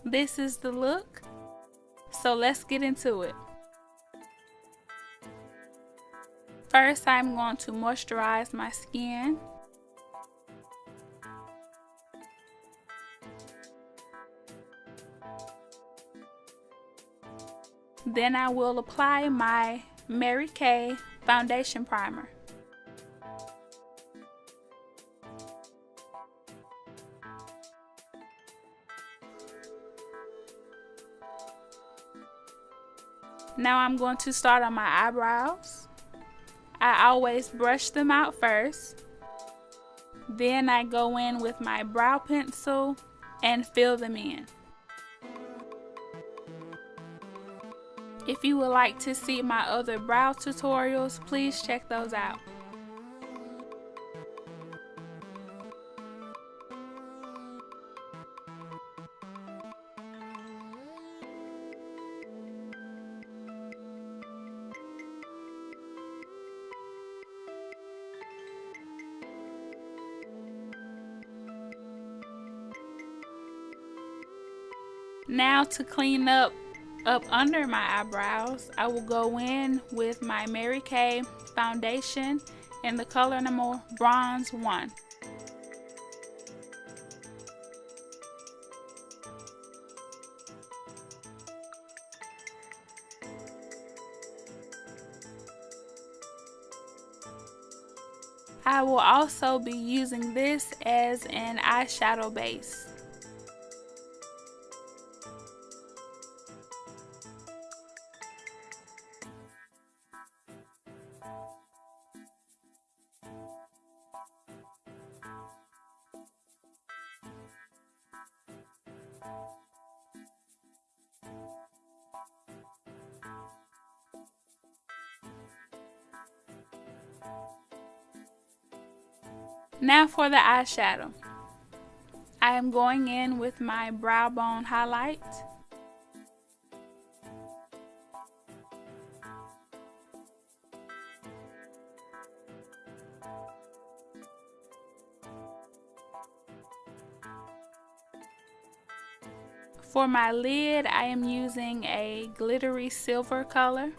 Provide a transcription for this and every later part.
This is the look. So let's get into it. First, I'm going to moisturize my skin. Then I will apply my Mary Kay foundation primer. Now I'm going to start on my eyebrows. I always brush them out first. Then I go in with my brow pencil and fill them in. If you would like to see my other brow tutorials, please check those out. Now to clean up under my eyebrows, I will go in with my Mary Kay foundation in the color number Bronze 1. I will also be using this as an eyeshadow base. Now for the eyeshadow. I am going in with my brow bone highlight. For my lid, I am using a glittery silver color.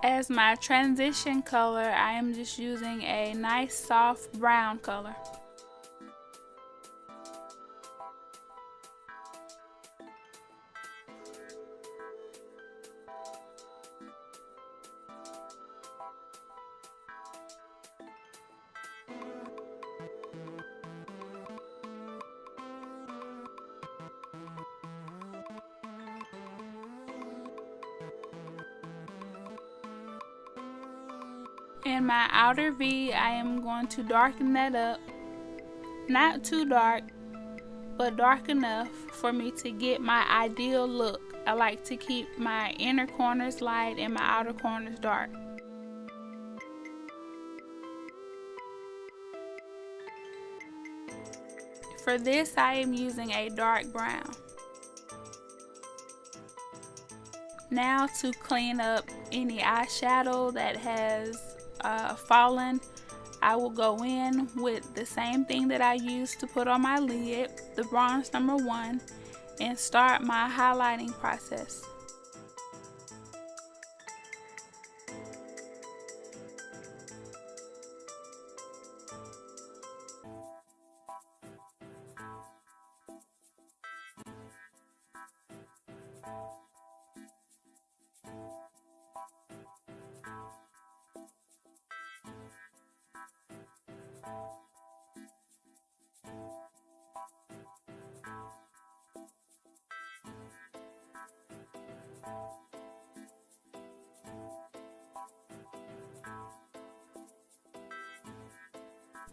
As my transition color, I am just using a nice soft brown color. In my outer V, I am going to darken that up. Not too dark, but dark enough for me to get my ideal look. I like to keep my inner corners light and my outer corners dark. For this, I am using a dark brown. Now to clean up any eyeshadow that has fallen, I will go in with the same thing that I used to put on my lid, the bronze number 1, and start my highlighting process.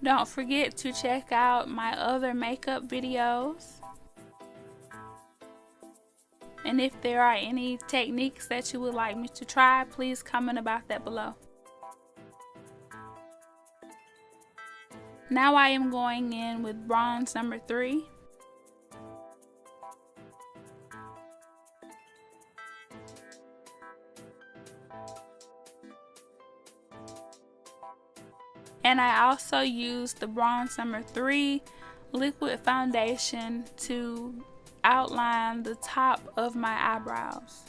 Don't forget to check out my other makeup videos. And if there are any techniques that you would like me to try, please comment about that below. Now I am going in with bronze number 3. And I also used the Bronze Number 3 liquid foundation to outline the top of my eyebrows.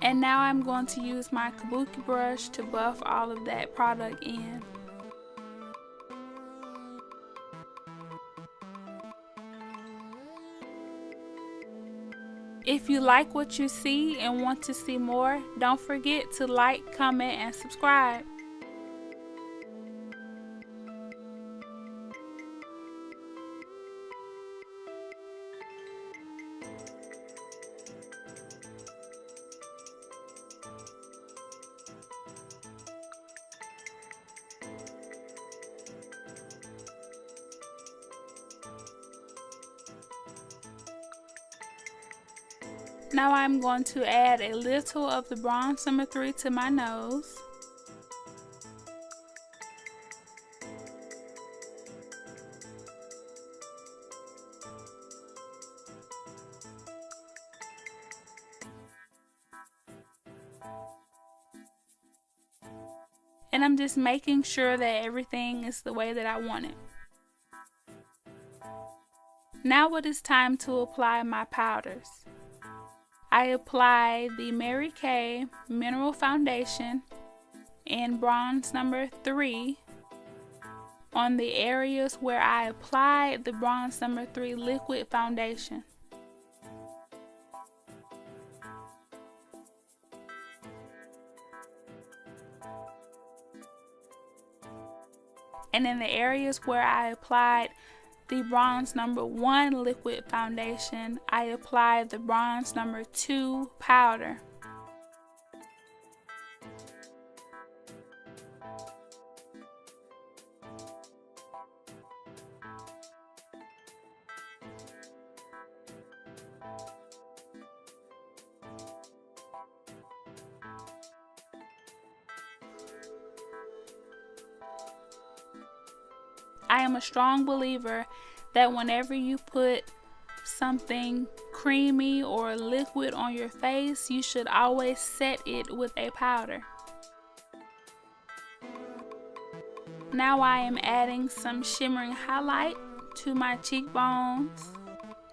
And now I'm going to use my kabuki brush to buff all of that product in. If you like what you see and want to see more, don't forget to like, comment, and subscribe. Now I'm going to add a little of the Bronze Number 3 to my nose. And I'm just making sure that everything is the way that I want it. Now it is time to apply my powders. I apply the Mary Kay Mineral Foundation in Bronze Number 3 on the areas where I applied the Bronze Number 3 liquid foundation. And in the areas where I applied the Bronze Number 1 liquid foundation, I applied the Bronze Number 2 powder. I am a strong believer that whenever you put something creamy or liquid on your face, you should always set it with a powder. Now I am adding some shimmering highlight to my cheekbones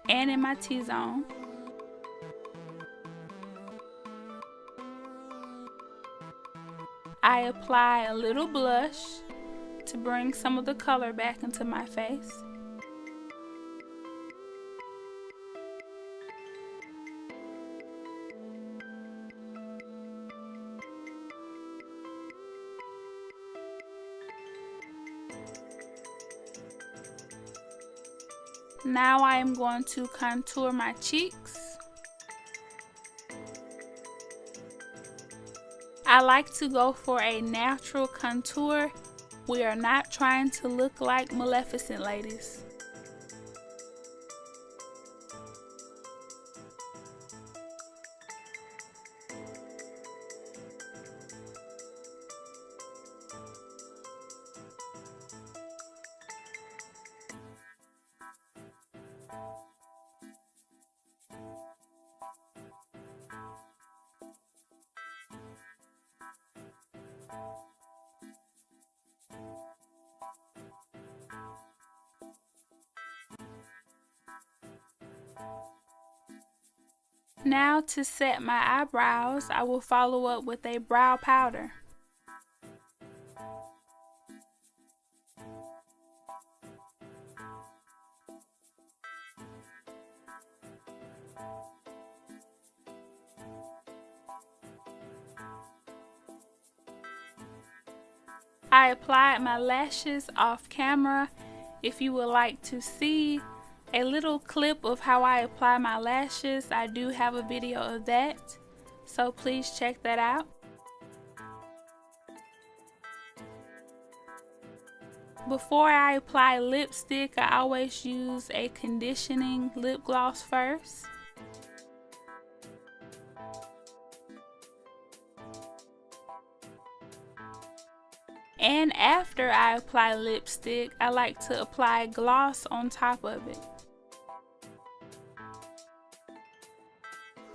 and in my T-zone. I apply a little blush to bring some of the color back into my face. Now I am going to contour my cheeks. I like to go for a natural contour. We are not trying to look like Maleficent, ladies. Now to set my eyebrows, I will follow up with a brow powder. I applied my lashes off camera. If you would like to see a little clip of how I apply my lashes, I do have a video of that, so please check that out. Before I apply lipstick, I always use a conditioning lip gloss first. And after I apply lipstick, I like to apply gloss on top of it.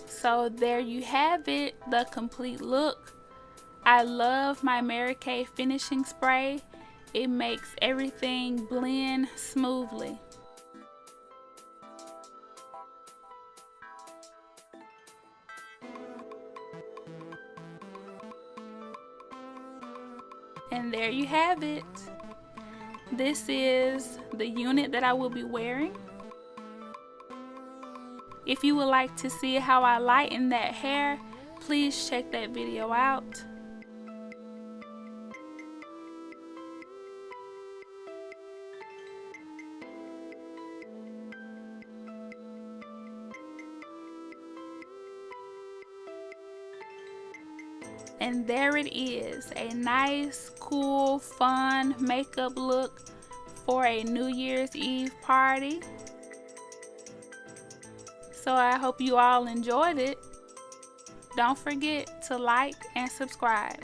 So there you have it, the complete look. I love my Mary Kay finishing spray. It makes everything blend smoothly. And there you have it. This is the unit that I will be wearing. If you would like to see how I lighten that hair, please check that video out. And there it is, a nice, cool, fun makeup look for a New Year's Eve party. So I hope you all enjoyed it. Don't forget to like and subscribe.